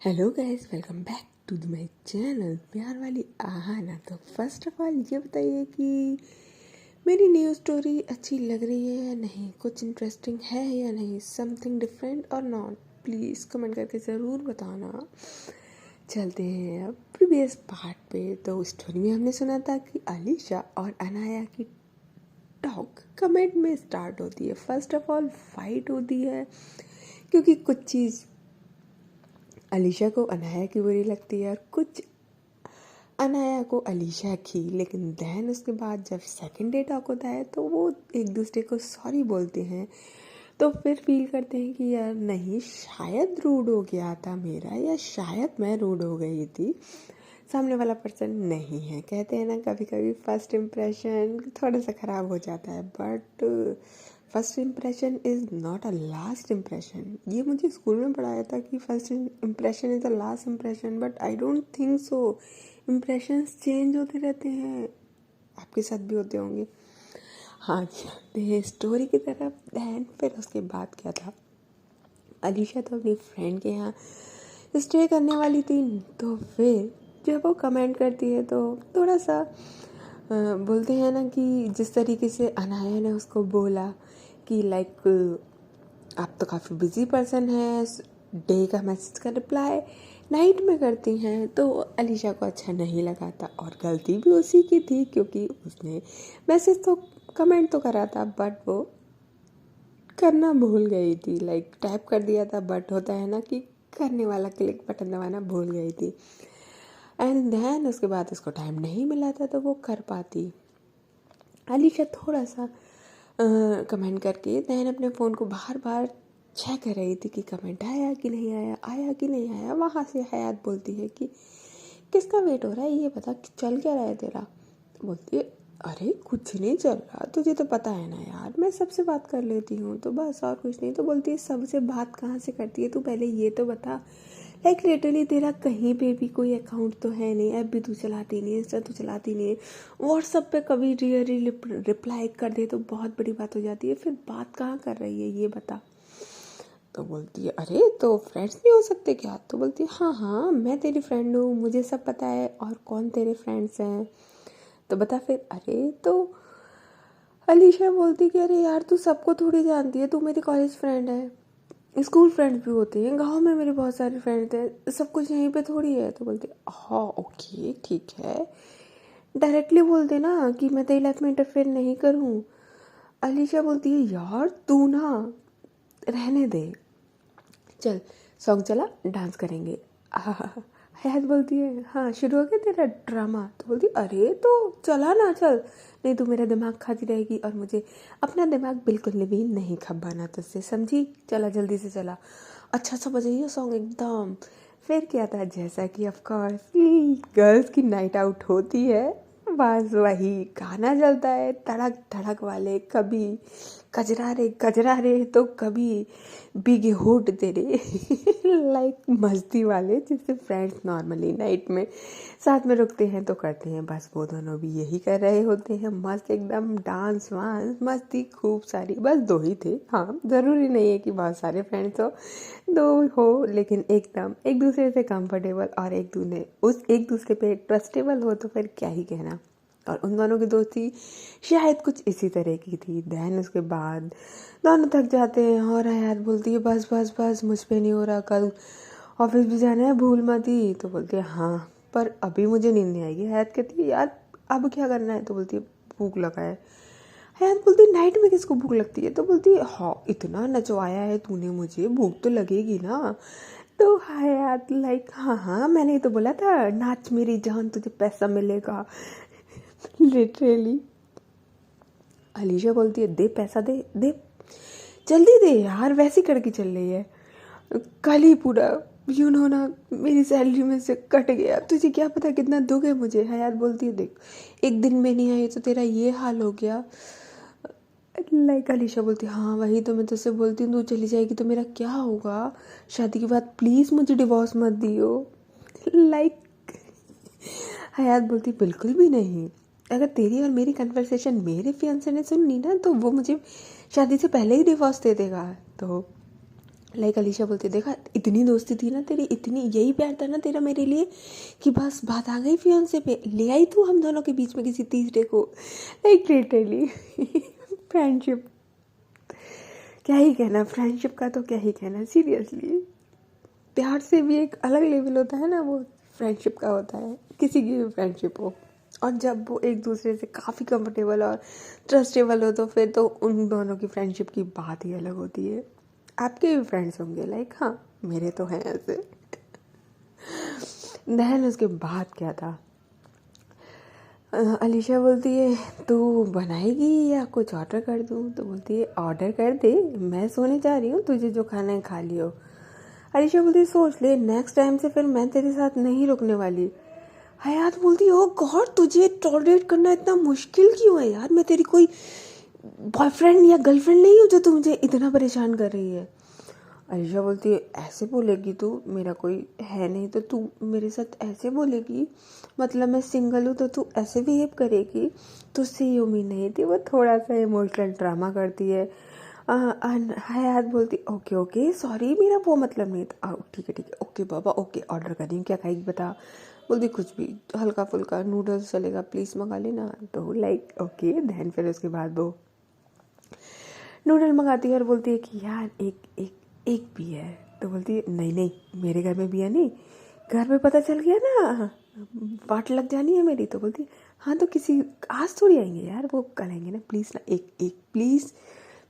Hello guys, welcome back to my channel प्यार वाली आहाना। तो फर्स्ट ऑफ ऑल ये बताइए कि मेरी न्यू स्टोरी अच्छी लग रही है या नहीं, कुछ इंटरेस्टिंग है या नहीं, समथिंग डिफरेंट और नॉट। प्लीज़ कमेंट करके ज़रूर बताना। चलते हैं अब प्रीवियस पार्ट पे। तो स्टोरी में हमने सुना था कि अलीशा और अनाया की टॉक कमेंट में स्टार्ट होती है। फर्स्ट ऑफ ऑल फाइट होती है क्योंकि कुछ चीज़ अलीशा को अनाया की बुरी लगती है और कुछ अनाया को अलीशा की। लेकिन दैन उसके बाद जब सेकंड डे टॉक होता है तो वो एक दूसरे को सॉरी बोलते हैं। तो फिर फील करते हैं कि यार नहीं, शायद रूड हो गया था मेरा, या शायद मैं रूड हो गई थी, सामने वाला पर्सन नहीं है। कहते हैं ना, कभी कभी फर्स्ट इम्प्रेशन थोड़ा सा ख़राब हो जाता है, but first impression is not a last impression. ये मुझे स्कूल में पढ़ाया था कि first impression is a last impression, but I don't think so. Impressions change होते रहते हैं, आपके साथ भी होते होंगे। हाँ, चलते हैं स्टोरी की तरफ। दैन फिर उसके बाद क्या था, अलीशा तो अपनी फ्रेंड के यहाँ स्टे करने वाली थी। तो फिर जब वो कमेंट करती है तो थोड़ा सा बोलते हैं ना कि जिस तरीके से अनाया ने उसको बोला कि लाइक आप तो काफ़ी बिजी पर्सन है, डे का मैसेज का रिप्लाई नाइट में करती हैं, तो अलीशा को अच्छा नहीं लगा था। और गलती भी उसी की थी क्योंकि उसने मैसेज तो कमेंट तो करा था, बट वो करना भूल गई थी। लाइक टाइप कर दिया था, बट होता है ना कि करने वाला क्लिक बटन दबाना भूल गई थी। एंड देन उसके बाद उसको टाइम नहीं मिला था तो वो कर पाती। अलीशा थोड़ा सा कमेंट करके देन अपने फ़ोन को बार बार चेक कर रही थी कि कमेंट आया कि नहीं आया, आया कि नहीं आया। वहाँ से हयात बोलती है कि किसका वेट हो रहा है, ये बता कि चल क्या रहा है तेरा। बोलती है अरे कुछ नहीं चल रहा, तुझे तो पता है ना यार, मैं सबसे बात कर लेती हूँ तो बस, और कुछ नहीं। तो बोलती है सबसे बात कहाँ से करती है, तू पहले ये तो बता। लाइक लिटरली तेरा कहीं पे भी कोई अकाउंट तो है नहीं, ऐप भी तू चलाती नहीं है, इंस्टा तो चलाती नहीं है, व्हाट्सअप पे कभी रियली रिप्लाई कर दे तो बहुत बड़ी बात हो जाती है, फिर बात कहाँ कर रही है ये बता। तो बोलती है अरे तो फ्रेंड्स नहीं हो सकते क्या। तो बोलती है हाँ हाँ, मैं तेरी फ्रेंड हूँ, मुझे सब पता है, और कौन तेरे फ्रेंड्स हैं तो बता फिर। अरे तो अलीशा बोलती कि अरे यार तू सबको थोड़ी जानती है, तू मेरी कॉलेज फ्रेंड है, स्कूल फ्रेंड्स भी होते हैं, गांव में मेरे बहुत सारे फ्रेंड्स हैं, सब कुछ यहीं पे थोड़ी है। तो बोलते हाँ ओके ठीक है, डायरेक्टली बोल दे ना कि मैं तेरी लाइफ में इंटरफेयर नहीं करूँ। अलीशा बोलती है यार तू ना रहने दे, चल सॉन्ग चला डांस करेंगे। हयात बोलती है हाँ शुरू हो गया तेरा ड्रामा। तो बोलती अरे तो चला ना, चल, नहीं तो मेरा दिमाग खाती रहेगी और मुझे अपना दिमाग बिल्कुल भी नहीं खपाना तुझसे, समझी। चला जल्दी से चला। अच्छा सा बजाइए सॉन्ग एकदम। फिर क्या था, जैसा कि ऑफकोर्स गर्ल्स की नाइट आउट होती है, बस वही गाना चलता है धड़क धड़क वाले, कभी कजरा रे तो कभी बिगे होट तेरे। लाइक मस्ती वाले, जिससे फ्रेंड्स नॉर्मली नाइट में साथ में रुकते हैं तो करते हैं, बस वो दोनों भी यही कर रहे होते हैं। मस्त एकदम डांस वांस मस्ती खूब सारी। बस दो ही थे, हाँ ज़रूरी नहीं है कि बहुत सारे फ्रेंड्स हो, दो हो, लेकिन एकदम एक दूसरे से कंफर्टेबल और एक दूसरे पे ट्रस्टेबल हो तो फिर क्या ही कहना। और उन दोनों की दोस्ती शायद कुछ इसी तरह की थी। दैन उसके बाद दोनों थक जाते हैं और हयात बोलती है बस बस बस मुझ पे नहीं हो रहा, कल ऑफिस भी जाना है, भूल मत ही। तो बोलती है हाँ पर अभी मुझे नींद नहीं आएगी। हयात कहती है यार अब क्या करना है। तो बोलती है भूख लगा है। हयात बोलती है नाइट में किसको भूख लगती है। तो बोलती है हाँ इतना नचवाया है तूने मुझे, भूख तो लगेगी ना। तो हयात लाइक हाँ हाँ मैंने ही तो बोला था नाच मेरी जान तुझे पैसा मिलेगा। लिटरली अलीशा बोलती है दे पैसा, दे दे जल्दी दे यार, वैसी करके चल रही है, कल ही पूरा ना मेरी सैलरी में से कट गया, तुझे क्या पता कितना दुख है मुझे। हयात बोलती है देख एक दिन में नहीं आई तो तेरा ये हाल हो गया। लाइक अलीशा बोलती है हाँ वही तो मैं तुझसे बोलती हूँ, तू चली जाएगी तो मेरा क्या होगा, शादी के बाद प्लीज़ मुझे डिवोर्स मत दियो। लाइक हयात बोलती बिल्कुल भी नहीं, अगर तेरी और मेरी कन्वर्सेशन मेरे फियांसे ने सुन ली ना तो वो मुझे शादी से पहले ही डिवोर्स दे देगा। तो लाइक अलीशा बोलती देखा इतनी दोस्ती थी ना तेरी, इतनी यही प्यार था ना तेरा मेरे लिए कि बस बात आ गई फियांसे पे, ले आई तू हम दोनों के बीच में किसी तीसरे को। लाइक लिटरली फ्रेंडशिप, क्या ही कहना, फ्रेंडशिप का तो क्या ही कहना सीरियसली। प्यार से भी एक अलग लेवल होता है ना, वो फ्रेंडशिप का होता है, किसी की भी फ्रेंडशिप हो। और जब वो एक दूसरे से काफ़ी कंफर्टेबल और ट्रस्टेबल हो तो फिर तो उन दोनों की फ्रेंडशिप की बात ही अलग होती है। आपके भी फ्रेंड्स होंगे लाइक, हाँ मेरे तो हैं ऐसे। देन उसके बाद क्या था, अलीशा बोलती है तू बनाएगी या कुछ ऑर्डर कर दूँ, तो बोलती है ऑर्डर कर दे, मैं सोने जा रही हूँ, तुझे जो खाना है खा लियो। अलीशा बोलती है सोच ले नेक्स्ट टाइम से फिर मैं तेरे साथ नहीं रुकने वाली। हयात बोलती ओ गॉड तुझे टॉलरेट करना इतना मुश्किल क्यों है यार, मैं तेरी कोई बॉयफ्रेंड या गर्लफ्रेंड नहीं हूँ जो तू मुझे इतना परेशान कर रही है। अलीशा बोलती है ऐसे बोलेगी तू, मेरा कोई है नहीं तो तू मेरे साथ ऐसे बोलेगी, मतलब मैं सिंगल हूँ तो तू ऐसे बिहेव करेगी, तुझसे ये उम्मीद नहीं थी। वो थोड़ा सा इमोशनल ड्रामा करती है। हयात बोलती ओके ओके सॉरी मेरा वो मतलब नहीं था। ठीक है ओके बाबा ओके, ऑर्डर कर रही हूँ, क्या खाएगी बता। बोलती कुछ भी हल्का फुल्का नूडल्स चलेगा प्लीज़ मंगा लेना। तो लाइक ओके देन फिर उसके बाद वो नूडल मंगाती है और बोलती है कि यार एक एक एक भी है। तो बोलती है नहीं नहीं मेरे घर में भी है नहीं, घर में पता चल गया ना वाट लग जानी है मेरी। तो बोलती है हाँ तो किसी आज थोड़ी आएंगे यार, वो कल आएंगे ना, प्लीज़ ना एक एक please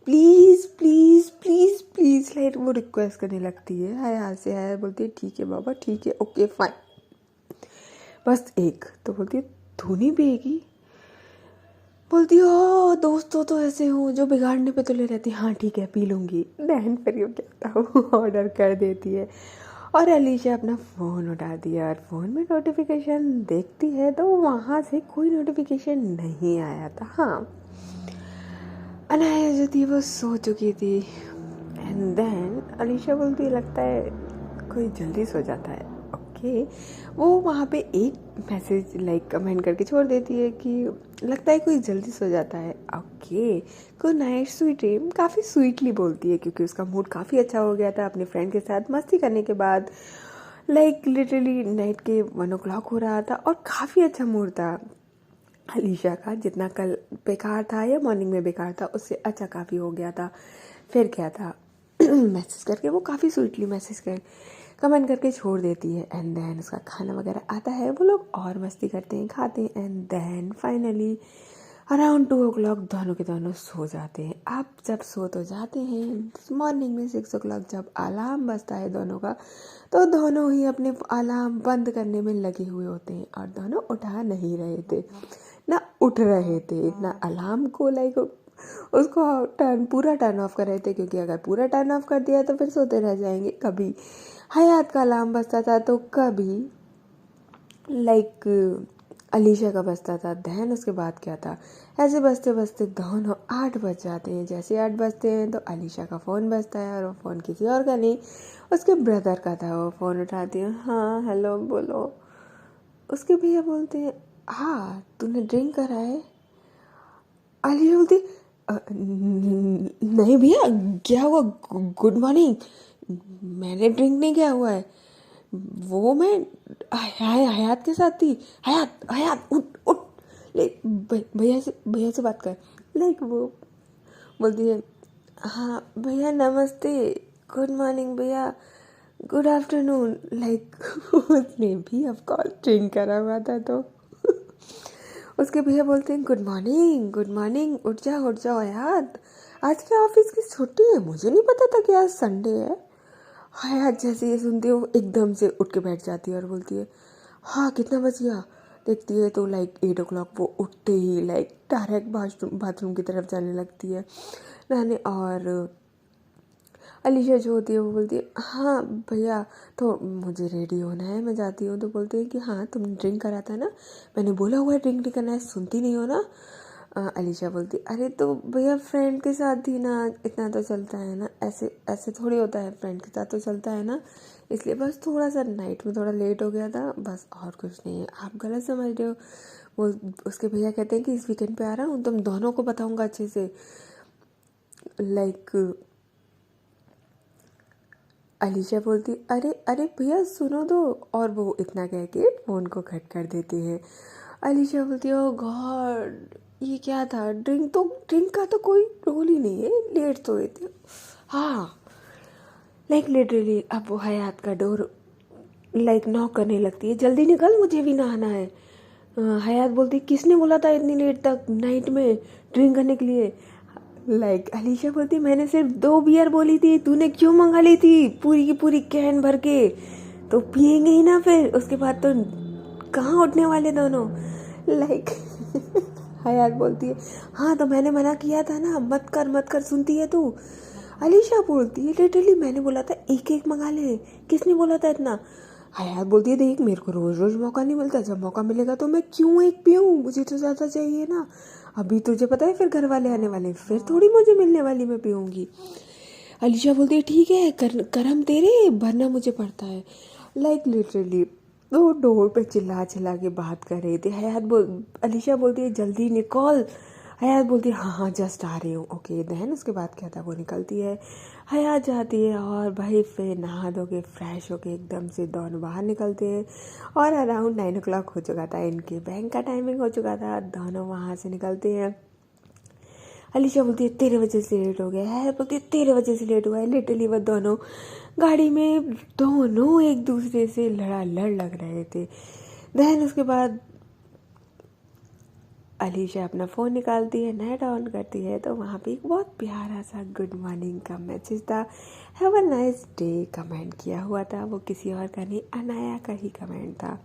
please please please please like वो रिक्वेस्ट करने लगती है। हाय हाथ से हाय बोलती है ठीक है बाबा ठीक है ओके फाइन बस एक। तो बोलती है तू नहीं पिएगी, बोलती हो दोस्तों तो ऐसे हो जो बिगाड़ने पे तुले रहती, हाँ ठीक है पी लूँगी। बहन फिर यूँ क्या था ऑर्डर कर देती है और अलीशा अपना फ़ोन उठा दिया और फ़ोन में नोटिफिकेशन देखती है तो वहाँ से कोई नोटिफिकेशन नहीं आया था। हाँ अनाया जो थी वो सो चुकी थी। एंड देन अलीशा बोलती है लगता है कोई जल्दी सो जाता है। ओके वो वहाँ पे एक मैसेज लाइक कमेंट करके छोड़ देती है कि लगता है कोई जल्दी सो जाता है। Okay good night sweet dream, काफ़ी स्वीटली बोलती है क्योंकि उसका मूड काफ़ी अच्छा हो गया था अपने फ्रेंड के साथ मस्ती करने के बाद। लाइक लिटरली नाइट के 1 o'clock हो रहा था और काफ़ी अच्छा मूड था अलीशा का, जितना कल बेकार था या मॉर्निंग में बेकार था उससे अच्छा काफ़ी हो गया था। फिर क्या था मैसेज करके वो काफ़ी स्वीटली मैसेज कर कमेंट करके छोड़ देती है। एंड देन उसका खाना वगैरह आता है, वो लोग और मस्ती करते हैं खाते हैं। And then finally around 2 o'clock दोनों के दोनों सो जाते हैं। अब जब सो तो जाते हैं मॉर्निंग में 6 o'clock जब अलार्म बजता है दोनों का, तो दोनों ही अपने अलार्म बंद करने में लगे हुए होते हैं और दोनों उठा नहीं रहे थे ना उठ रहे थे ना अलार्म को लाइक उसको पूरा टर्न ऑफ कर रहे थे, क्योंकि अगर पूरा टर्न ऑफ कर दिया तो फिर सोते रह जाएंगे। कभी हयात का अलार्म बजता था तो कभी लाइक अलीशा का बजता था। दैन उसके बाद क्या था, ऐसे बजते बजते दोनों 8 बज जाते हैं। जैसे 8 बजते हैं तो अलीशा का फ़ोन बजता है और वो फ़ोन किसी और का नहीं उसके ब्रदर का था। वो फ़ोन उठाती है, हाँ हेलो बोलो। उसके भैया बोलते हैं हाँ तूने ड्रिंक करा है। अलीशा बोलती नहीं भैया क्या हुआ, गुड मॉर्निंग, मैंने ड्रिंक नहीं किया हुआ है, वो मैं हयात के साथ थी। हयात हयात उठ उठ ले भैया से बात कर। लाइक वो बोलती है हाँ भैया नमस्ते, गुड मॉर्निंग भैया, गुड आफ्टरनून। लाइक उसने भी ऑफ कोर्स ड्रिंक करा हुआ था तो उसके भैया बोलते हैं गुड मॉर्निंग उठ जाओ यार, आज क्या ऑफिस की छुट्टी है, मुझे नहीं पता था कि आज संडे है। हाँ यार जैसे ये सुनती हो एकदम से उठ के बैठ जाती है और बोलती है हाँ कितना बज गया। देखती है तो लाइक 8 o'clock वो उठते ही लाइक डायरेक्ट बाथरूम की तरफ जाने लगती है नहाने। और अलीशा जो होती है वो बोलती है हाँ भैया तो मुझे रेडी होना है मैं जाती हूँ। तो बोलते हैं कि हाँ तुमने ड्रिंक करा था ना, मैंने बोला हुआ है ड्रिंक नहीं करना है, सुनती नहीं हो ना। अलीशा बोलती अरे तो भैया फ्रेंड के साथ ही ना, इतना तो चलता है ना, ऐसे ऐसे थोड़ी होता है, फ्रेंड के साथ तो चलता है ना, इसलिए बस थोड़ा सा नाइट में थोड़ा लेट हो गया था बस, और कुछ नहीं है, आप गलत समझ रहे हो। वो उसके भैया कहते हैं कि इस वीकेंड पे आ रहा हूँ, तुम दोनों को बताऊँगा अच्छे से। लाइक अलीशा बोलती अरे अरे भैया सुनो तो, और वो इतना कह के फ़ोन को कट कर देती है। अलीशा बोलती है ओ गॉड ये क्या था, ड्रिंक का तो कोई रोल ही नहीं है, लेट सोए थे। हाँ लाइक लिटरली अब वो हयात का डोर लाइक नॉक करने लगती है, जल्दी निकल मुझे भी नहाना है। हयात बोलती किसने बोला था इतनी लेट तक नाइट में ड्रिंक करने के लिए। लाइक अलीशा बोलती मैंने सिर्फ 2 बियर बोली थी, तूने क्यों मंगा ली थी पूरी की पूरी कैन भर के, तो पियेंगे ही ना फिर उसके बाद तो कहाँ उठने वाले दोनों। लाइक हयात बोलती है हाँ तो मैंने मना किया था ना, मत कर सुनती है तू। अलीशा बोलती है लिटरली मैंने बोला था एक एक मंगा ले, किसने बोला था इतना। हयात बोलती है देख मेरे को रोज रोज मौका नहीं मिलता, जब मौका मिलेगा तो मैं क्यों एक पीऊँ, मुझे तो ज़्यादा चाहिए ना। अभी तुझे पता है फिर घर वाले आने वाले, फिर थोड़ी मुझे मिलने वाली मैं पीऊँगी। अलीशा बोलती है ठीक है करम तेरे भरना मुझे पड़ता है। लाइक लिटरली वो डोर पे चिल्ला के बात कर रही थी। अलीशा बोलती है जल्दी निकल। हयात बोलती है हाँ जस्ट आ रही हूँ ओके देन उसके बाद क्या था वो निकलती है। हयात जाती है और भाई फिर नहा धो के फ्रेश होके एकदम से दोनों बाहर निकलते हैं और अराउंड 9 o'clock हो चुका था, इनके बैंक का टाइमिंग हो चुका था, दोनों वहाँ से निकलते हैं। अलीशा बोलती है तेरे वजह से लेट हो गया है, बोलती है तेरे वजह से लेट हुआ है। लिटरली वो दोनों गाड़ी में दोनों एक दूसरे से लड़ लग रहे थे। देन उसके बाद अलीशा अपना फ़ोन निकालती है, नेट ऑन करती है तो वहाँ पे एक बहुत प्यारा सा गुड मॉर्निंग का मैसेज था, have a nice day comment किया हुआ था। वो किसी और का नहीं अनाया का ही कमेंट था।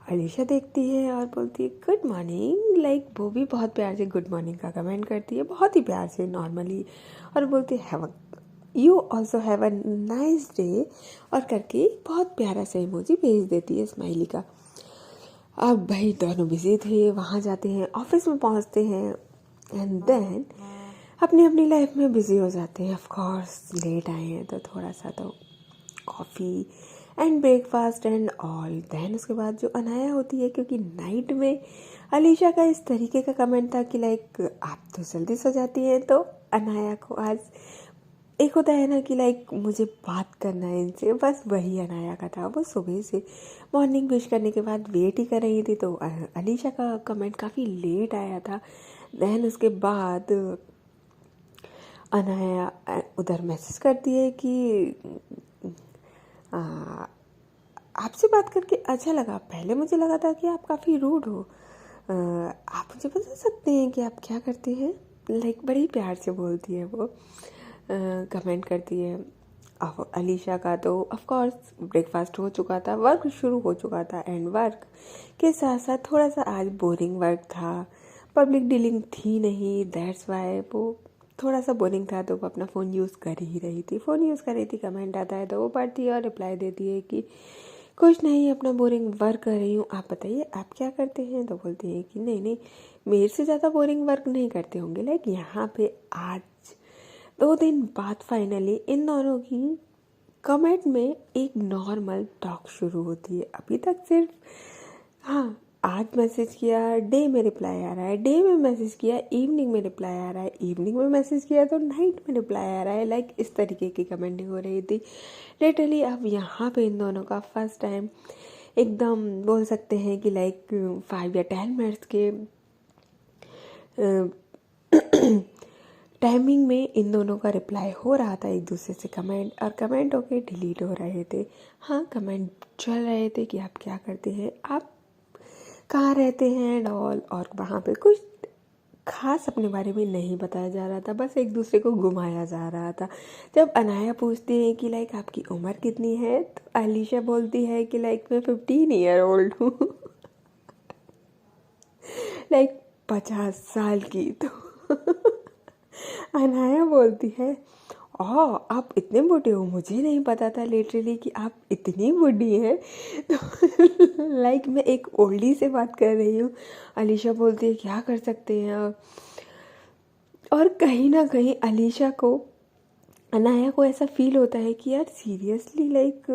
अलीशा देखती है और बोलती है गुड मॉर्निंग, लाइक वो भी बहुत प्यार से गुड मॉर्निंग का कमेंट करती है, बहुत ही प्यार से नॉर्मली, और बोलती है have you also have a nice day और करके बहुत प्यारा सा इमोजी भेज देती है स्माइली का। अब भाई दोनों बिजी थे, वहाँ जाते हैं, ऑफिस में पहुँचते हैं एंड देन अपनी अपनी लाइफ में बिजी हो जाते हैं। ऑफ कोर्स लेट आए हैं तो थोड़ा सा तो coffee and breakfast and all. Then उसके बाद जो अनाया होती है, क्योंकि नाइट में अलीशा का इस तरीके का कमेंट था कि लाइक आप तो जल्दी सो जाती हैं, तो अनाया को आज एक होता है ना कि लाइक मुझे बात करना है इनसे, बस वही अनाया का था। वो सुबह से मॉर्निंग विश करने के बाद वेट ही कर रही थी, तो अलीशा का कमेंट काफ़ी लेट आया था। देन उसके बाद अनाया उधर मैसेज करती है कि आपसे बात करके अच्छा लगा, पहले मुझे लगा था कि आप काफ़ी रूड हो, आप मुझे बता सकते हैं कि आप क्या करते हैं। लाइक बड़ी प्यार से बोलती है वो, कमेंट करती है। अलीशा का तो ऑफ कोर्स ब्रेकफास्ट हो चुका था, वर्क शुरू हो चुका था एंड वर्क के साथ साथ थोड़ा सा आज बोरिंग वर्क था, पब्लिक डीलिंग थी नहीं, दैट्स वाई वो थोड़ा सा बोरिंग था, तो वो अपना फ़ोन यूज़ कर ही रही थी, कमेंट आता है तो वो पढ़ती है और रिप्लाई देती है कि कुछ नहीं अपना बोरिंग वर्क कर रही हूँ, आप बताइए आप क्या करते हैं। तो बोलती है कि नहीं मेरे से ज़्यादा बोरिंग वर्क नहीं करते होंगे। लाइक यहाँ पे आज 2 दिन बाद फाइनली इन दोनों की कमेंट में एक नॉर्मल टॉक शुरू होती है। अभी तक सिर्फ हाँ आज मैसेज किया डे में रिप्लाई आ रहा है, डे में मैसेज किया इवनिंग में रिप्लाई आ रहा है, इवनिंग में मैसेज किया तो नाइट में रिप्लाई आ रहा है। लाइक इस तरीके की कमेंटिंग हो रही थी लिटरली। अब यहाँ पे इन दोनों का फर्स्ट टाइम एकदम बोल सकते हैं कि लाइक 5 या 10 मिनट्स के टाइमिंग में इन दोनों का रिप्लाई हो रहा था एक दूसरे से कमेंट, और कमेंट होके डिलीट हो रहे थे। हाँ कमेंट चल रहे थे कि आप क्या करते हैं, आप कहाँ रहते हैं एंड ऑल, और वहाँ पे कुछ खास अपने बारे में नहीं बताया जा रहा था, बस एक दूसरे को घुमाया जा रहा था। जब अनाया पूछती है कि लाइक आपकी उम्र कितनी है, तो अलीशा बोलती है कि लाइक मैं 15 ईयर ओल्ड हूँ। लाइक 50 साल की। तो अनाया बोलती है आप इतने बूढ़े हो, मुझे नहीं पता था लिटरली कि आप इतनी बूढ़ी हैं। तो लाइक मैं एक ओल्डी से बात कर रही हूँ। अलीशा बोलती है क्या कर सकते हैं आप, और कहीं ना कहीं अलीशा को अनाया को ऐसा फील होता है कि यार सीरियसली लाइक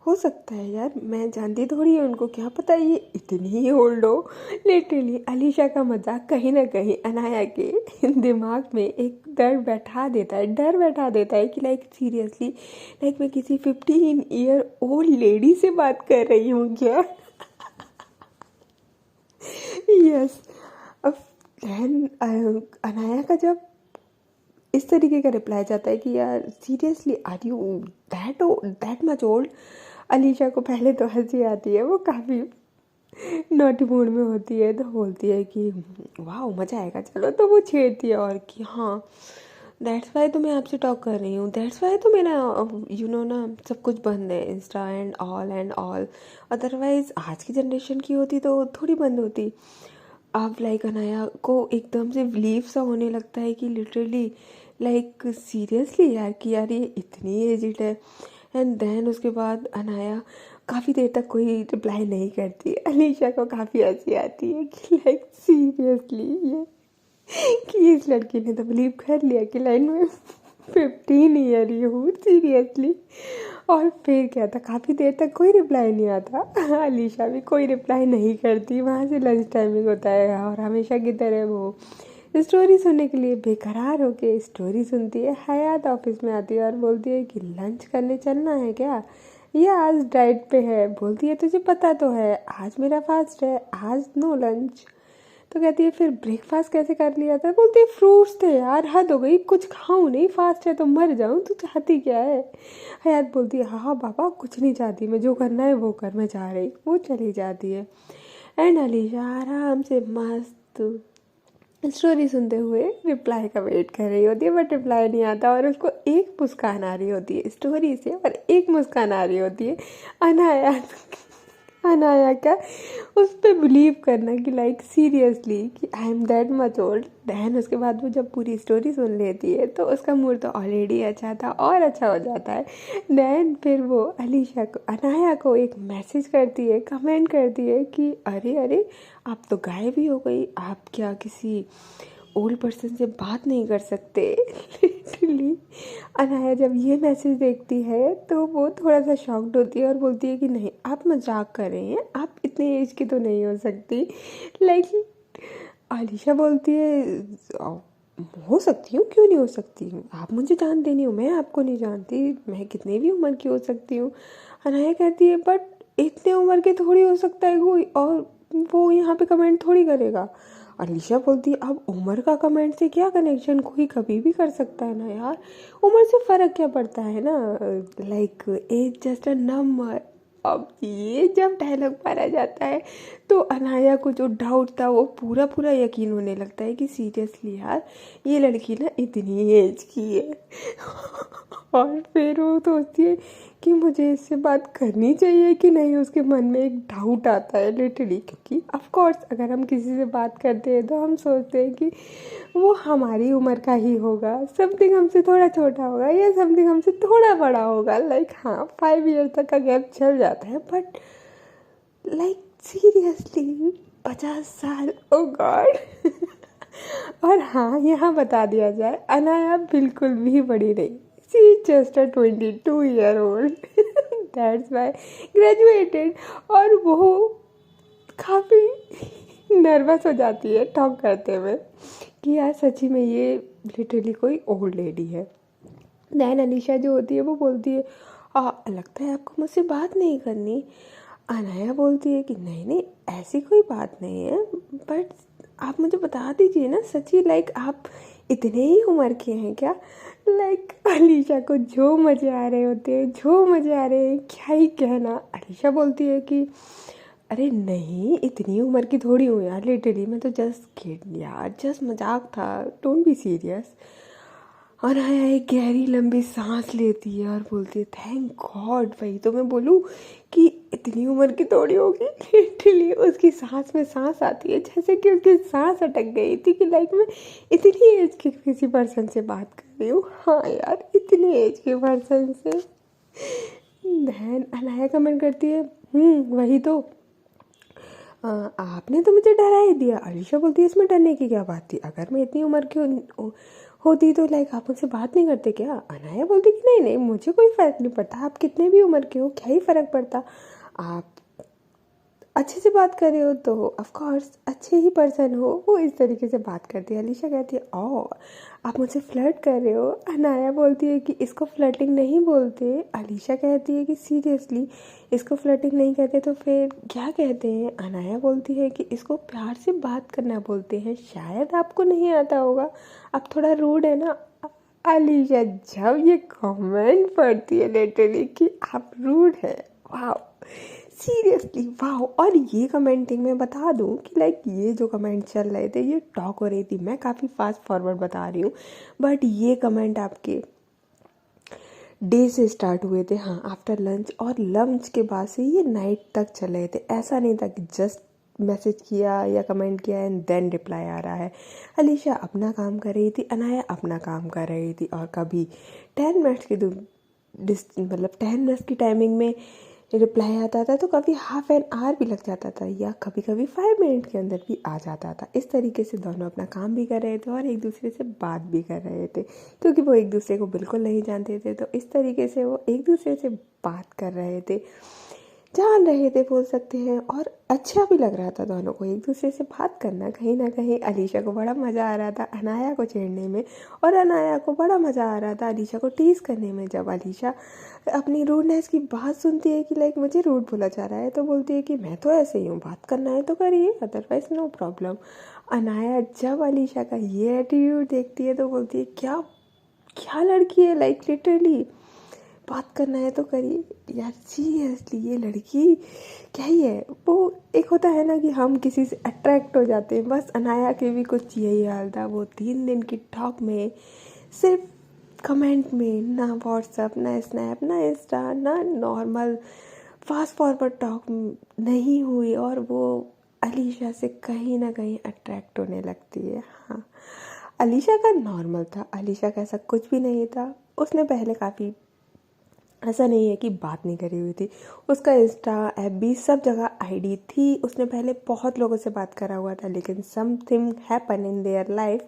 हो सकता है यार, मैं जानती थोड़ी है उनको, क्या पता ये इतनी ही ओल्ड हो। लिटरली अलीशा का मजाक कहीं ना कहीं अनाया के दिमाग में एक डर बैठा देता है कि लाइक सीरियसली, लाइक मैं किसी 15 ईयर ओल्ड लेडी से बात कर रही हूँ क्या। यस। अब अनाया का जब इस तरीके का रिप्लाई जाता है कि यार seriously are you that much old, Alisha को पहले तो हंसी आती है, वो काफ़ी नॉटी मूड में होती है, तो बोलती है कि वाह मज़ा आएगा चलो, तो वो छेड़ती है और कि हाँ दैट्स वाई तो मैं आपसे टॉक कर रही हूँ, दैट्स वाई तो मेरा ना सब कुछ बंद है, इंस्टा एंड ऑल, अदरवाइज़ आज की जनरेशन की होती तो थोड़ी बंद होती। अब लाइक अनाया को एकदम से बिलीव सा होने लगता है कि लिटरली लाइक सीरियसली यार कि यार ये इतनी एजिड है। एंड देन उसके बाद अनाया काफ़ी देर तक कोई रिप्लाई नहीं करती। अलीशा को काफ़ी हंसी आती है कि लाइक सीरियसली ये कि इस लड़की ने तो बिलीव कर लिया कि लाइन में 15 ईयर ही हूँ सीरियसली। और फिर क्या था, काफ़ी देर तक कोई रिप्लाई नहीं आता। अलीशा भी कोई रिप्लाई नहीं करती, वहाँ से लंच टाइमिंग होता है और हमेशा की तरह वो स्टोरी सुनने के लिए बेकरार होके स्टोरी सुनती है। हयात ऑफिस में आती है और बोलती है कि लंच करने चलना है क्या, ये आज डाइट पे है। बोलती है तुझे पता तो है आज मेरा फास्ट है, आज नो लंच। तो कहती है फिर ब्रेकफास्ट कैसे कर लिया था। बोलती है फ्रूट्स थे यार, हद हो गई, कुछ खाऊं नहीं, फास्ट है तो मर जाऊं, तू चाहती क्या है। हयात बोलती है हाँ बाबा कुछ नहीं चाहती मैं, जो करना है वो कर, मैं जा रही। वो चली जाती है। एंड अलीशा आराम से मस्त स्टोरी सुनते हुए रिप्लाई का वेट कर रही होती है, बट रिप्लाई नहीं आता और उसको एक मुस्कान आ रही होती है स्टोरी से, और एक मुस्कान आ रही होती है अनाया अनाया का उस पर बिलीव करना कि लाइक सीरियसली कि I am that much old. Then उसके बाद वो जब पूरी स्टोरी सुन लेती है तो उसका मूड तो ऑलरेडी अच्छा था और अच्छा हो जाता है। दैन फिर वो अलीशा को अनाया को एक मैसेज करती है, कमेंट करती है कि अरे अरे आप तो गायब ही हो गई, आप क्या किसी ओल्ड पर्सन से बात नहीं कर सकते। लिटरली अनाया जब ये मैसेज देखती है तो वो थोड़ा सा शॉक्ड होती है और बोलती है कि नहीं आप मजाक कर रही हैं, आप इतने एज की तो नहीं हो सकती। लाइक आलिशा बोलती है हो सकती हूँ, क्यों नहीं हो सकती हूँ, आप मुझे जानते नहीं हो, मैं आपको नहीं जानती, मैं कितने भी उम्र की हो सकती हूँ। अनाया कहती है बट इतने उम्र के थोड़ी हो सकता है कोई, और वो यहाँ पे कमेंट थोड़ी करेगा। अलीशा बोलती है अब उम्र का कमेंट से क्या कनेक्शन, कोई कभी भी कर सकता है ना यार, उम्र से फ़र्क क्या पड़ता है ना, like age just a number. अब ये जब डायलॉग मारा जाता है तो अनाया को जो डाउट था वो पूरा पूरा यकीन होने लगता है कि सीरियसली यार ये लड़की ना इतनी एज की है। और फिर वो सोचती है कि मुझे इससे बात करनी चाहिए कि नहीं, उसके मन में एक डाउट आता है लिटरली, क्योंकि ऑफ कोर्स अगर हम किसी से बात करते हैं तो हम सोचते हैं कि वो हमारी उम्र का ही होगा, समथिंग हमसे थोड़ा छोटा होगा या समथिंग हमसे थोड़ा बड़ा होगा। लाइक हाँ 5 ईयर तक का गैप चल जाता है, बट लाइक सीरियसली 50 साल, ओ गॉड। और हाँ यहाँ बता दिया जाए अनाया बिल्कुल भी बड़ी नहीं, she is just a 22 year old. That's why graduated. और वो काफ़ी नर्वस हो जाती है टॉक करते हुए कि यार सच्ची में ये लिटरली कोई ओल्ड लेडी है। दैन अनीशा जो होती है वो बोलती है लगता है आपको मुझसे बात नहीं करनी। अनाया बोलती है कि नहीं नहीं ऐसी कोई बात नहीं है, बट आप मुझे बता दीजिए ना सच्ची, लाइक आप इतने ही उम्र के हैं क्या। लाइक अलीशा को जो मज़े आ रहे होते हैं, जो मज़े आ रहे हैं क्या ही कहना। अलीशा बोलती है कि अरे नहीं इतनी उम्र की थोड़ी हूँ यार, लिटरली मैं तो जस्ट किड यार, जस्ट मजाक था, डोंट बी सीरियस। और आया एक गहरी लंबी सांस लेती है और बोलती है थैंक गॉड, वही तो मैं बोलूँ कि इतनी उम्र की थोड़ी होगी। लिटरली उसकी सांस में सांस आती है जैसे कि उसकी सांस अटक गई थी कि लाइक मैं इतनी एज के किसी पर्सन से बात कर रही हूँ। हाँ यार इतनी एज के पर्सन से। बहन अनाया कमेंट करती है वही तो आपने तो मुझे डरा ही दिया। अलीशा बोलती है इसमें डरने की क्या बात थी, अगर मैं इतनी उम्र की होती तो लाइक आप मुझसे बात नहीं करते क्या? अनाया बोलती कि नहीं नहीं, मुझे कोई फ़र्क नहीं पड़ता, आप कितने भी उम्र के हो, क्या ही फ़र्क पड़ता, आप अच्छे से बात कर रहे हो तो ऑफ कोर्स अच्छे ही पर्सन हो। वो इस तरीके से बात करती है। अलीशा कहती है ओ आप मुझसे फ्लर्ट कर रहे हो। अनाया बोलती है कि इसको फ्लर्टिंग नहीं बोलते। अलीशा कहती है कि सीरियसली इसको फ्लर्टिंग नहीं कहते तो फिर क्या कहते हैं? अनाया बोलती है कि इसको प्यार से बात करना बोलते हैं, शायद आपको नहीं आता होगा, आप थोड़ा रूड है ना। अलीशा जब ये कमेंट पढ़ती है लिटरली कि आप रूड है, वाह सीरियसली वाह। और ये कमेंटिंग मैं बता दूं कि लाइक ये जो कमेंट चल रहे थे, ये टॉक हो रही थी, मैं काफ़ी फास्ट फॉरवर्ड बता रही हूँ, बट ये कमेंट आपके डे से स्टार्ट हुए थे, हाँ आफ्टर लंच, और लंच के बाद से ये नाइट तक चल रहे थे। ऐसा नहीं था कि जस्ट मैसेज किया या कमेंट किया एंड देन रिप्लाई आ रहा है। अलीशा अपना काम कर रही थी, अनाया अपना काम कर रही थी, और कभी 10 मिनट्स की मतलब 10 मिनट्स की टाइमिंग में रिप्लाई आता था, तो कभी हाफ एन आवर भी लग जाता था, या कभी कभी 5 मिनट के अंदर भी आ जाता था। इस तरीके से दोनों अपना काम भी कर रहे थे और एक दूसरे से बात भी कर रहे थे, क्योंकि वो एक दूसरे को बिल्कुल नहीं जानते थे, तो इस तरीके से वो एक दूसरे से बात कर रहे थे, जान रहे थे बोल सकते हैं। और अच्छा भी लग रहा था दोनों को एक दूसरे से बात करना। कहीं ना कहीं अलीशा को बड़ा मज़ा आ रहा था अनाया को छेड़ने में, और अनाया को बड़ा मज़ा आ रहा था अलीशा को टीज़ करने में। जब अलीशा अपनी रूडनेस की बात सुनती है कि लाइक मुझे रूड बोला जा रहा है, तो बोलती है कि मैं तो ऐसे ही हूँ, बात करना है तो करिए, अदरवाइज नो प्रॉब्लम। अनाया जब अलीशा का ये एटीट्यूड देखती है तो बोलती है क्या क्या लड़की है, लाइक लिटरली बात करना है तो करिए यार। सीरियसली ये लड़की क्या ही है। वो एक होता है ना कि हम किसी से अट्रैक्ट हो जाते हैं, बस अनाया के भी कुछ यही हाल था। वो 3 दिन की टॉक में सिर्फ कमेंट में, ना व्हाट्सअप, ना स्नैप, ना इंस्टा, ना नॉर्मल फास्ट फॉरवर्ड टॉक नहीं हुई, और वो अलीशा से कहीं ना कहीं अट्रैक्ट होने लगती है। हाँ अलीशा का नॉर्मल था, अलीशा का ऐसा कुछ भी नहीं था। उसने पहले काफ़ी, ऐसा नहीं है कि बात नहीं करी हुई थी, उसका इंस्टा एफबी सब जगह आईडी थी, उसने पहले बहुत लोगों से बात करा हुआ था, लेकिन something happen in their life,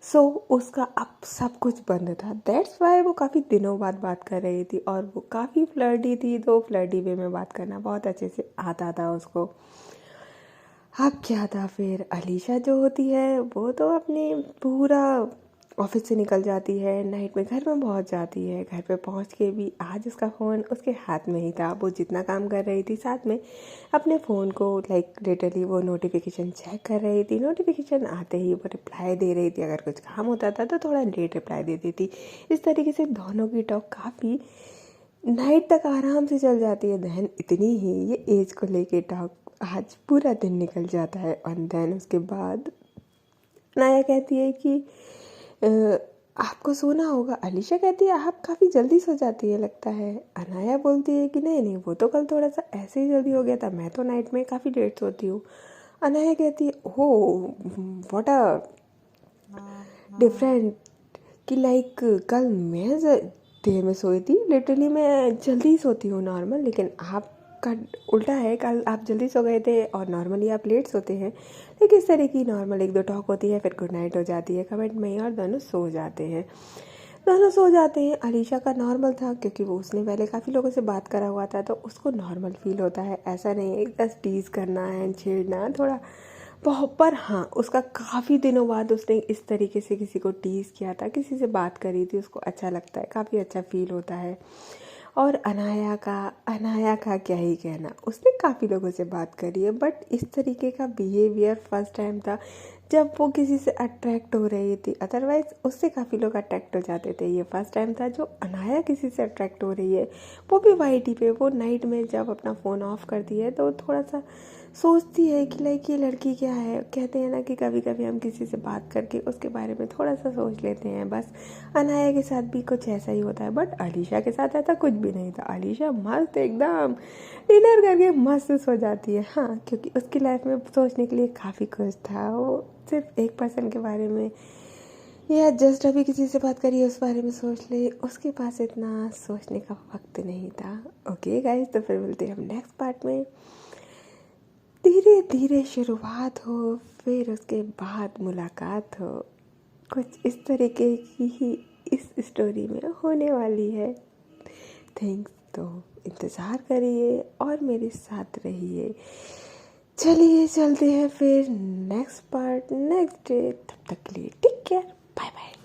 so उसका अब सब कुछ बंद था। दैट्स वाई वो काफ़ी दिनों बाद बात कर रही थी, और वो काफ़ी फ्लर्टी थी, तो फ्लर्टी वे में बात करना बहुत अच्छे से आता था उसको। अब क्या था फिर, अलीशा जो होती है वो तो अपने पूरा ऑफिस से निकल जाती है, नाइट में घर में पहुंच जाती है। घर पे पहुंच के भी आज उसका फ़ोन उसके हाथ में ही था। वो जितना काम कर रही थी साथ में अपने फ़ोन को लाइक लिटरली वो नोटिफिकेशन चेक कर रही थी। नोटिफिकेशन आते ही वो रिप्लाई दे रही थी, अगर कुछ काम होता था तो थोड़ा लेट रिप्लाई देती थी। इस तरीके से दोनों की टॉक काफ़ी नाइट तक आराम से चल जाती है। देन इतनी ही ये एज को लेके टॉक आज पूरा दिन निकल जाता है, और देन उसके बाद नाया कहती है कि आपको सोना होगा। अलीशा कहती है आप काफ़ी जल्दी सो जाती है लगता है। अनाया बोलती है कि नहीं नहीं, वो तो कल थोड़ा सा ऐसे ही जल्दी हो गया था, मैं तो नाइट में काफ़ी लेट सोती हूँ। अनाया कहती है ओह व्हाट अ डिफरेंट, कि लाइक कल मैं देर में सोई थी, लिटरली मैं जल्दी सोती हूँ नॉर्मल, लेकिन आपका उल्टा है, कल आप जल्दी सो गए थे और नॉर्मली आप लेट सोते हैं। लेकिन इस तरह की नॉर्मल एक दो टॉक होती है, फिर गुड नाइट हो जाती है कमेंट में ही, और दोनों सो जाते हैं। दोनों सो जाते हैं। अलीशा का नॉर्मल था क्योंकि वो उसने पहले काफ़ी लोगों से बात करा हुआ था, तो उसको नॉर्मल फील होता है, ऐसा नहीं है बस टीज़ करना है, छेड़ना थोड़ा बहुत। पर हाँ उसका काफ़ी दिनों बाद उसने इस तरीके से किसी को टीज़ किया था, किसी से बात करी थी, उसको अच्छा लगता है, काफ़ी अच्छा फील होता है। और अनाया का क्या ही कहना, उसने काफ़ी लोगों से बात करी है, बट इस तरीके का बिहेवियर फर्स्ट टाइम था जब वो किसी से अट्रैक्ट हो रही थी। अदरवाइज उससे काफ़ी लोग अट्रैक्ट हो जाते थे, ये फर्स्ट टाइम था जो अनाया किसी से अट्रैक्ट हो रही है, वो भी वाईटी पे। वो नाइट में जब अपना फ़ोन ऑफ करती है तो थोड़ा सा सोचती है कि लाइक ये लड़की क्या है। कहते हैं ना कि कभी कभी हम किसी से बात करके उसके बारे में थोड़ा सा सोच लेते हैं, बस अनाया के साथ भी कुछ ऐसा ही होता है। बट अलीशा के साथ ऐसा कुछ भी नहीं था। अलीशा मस्त एकदम डिनर करके मस्त सो जाती है। हाँ क्योंकि उसकी लाइफ में सोचने के लिए काफ़ी कुछ था, वो सिर्फ एक पर्सन के बारे में या जस्ट अभी किसी से बात करिए उस बारे में सोच ले, उसके पास इतना सोचने का वक्त नहीं था। ओके गाइस, तो फिर मिलते हैं हम नेक्स्ट पार्ट में। धीरे धीरे शुरुआत हो, फिर उसके बाद मुलाकात हो। कुछ इस तरीके की ही इस स्टोरी में होने वाली है। थैंक्स। तो इंतज़ार करिए और मेरे साथ रहिए। चलिए चलते हैं फिर नेक्स्ट पार्ट नेक्स्ट डे। तब तक के लिए टेक केयर, बाय बाय।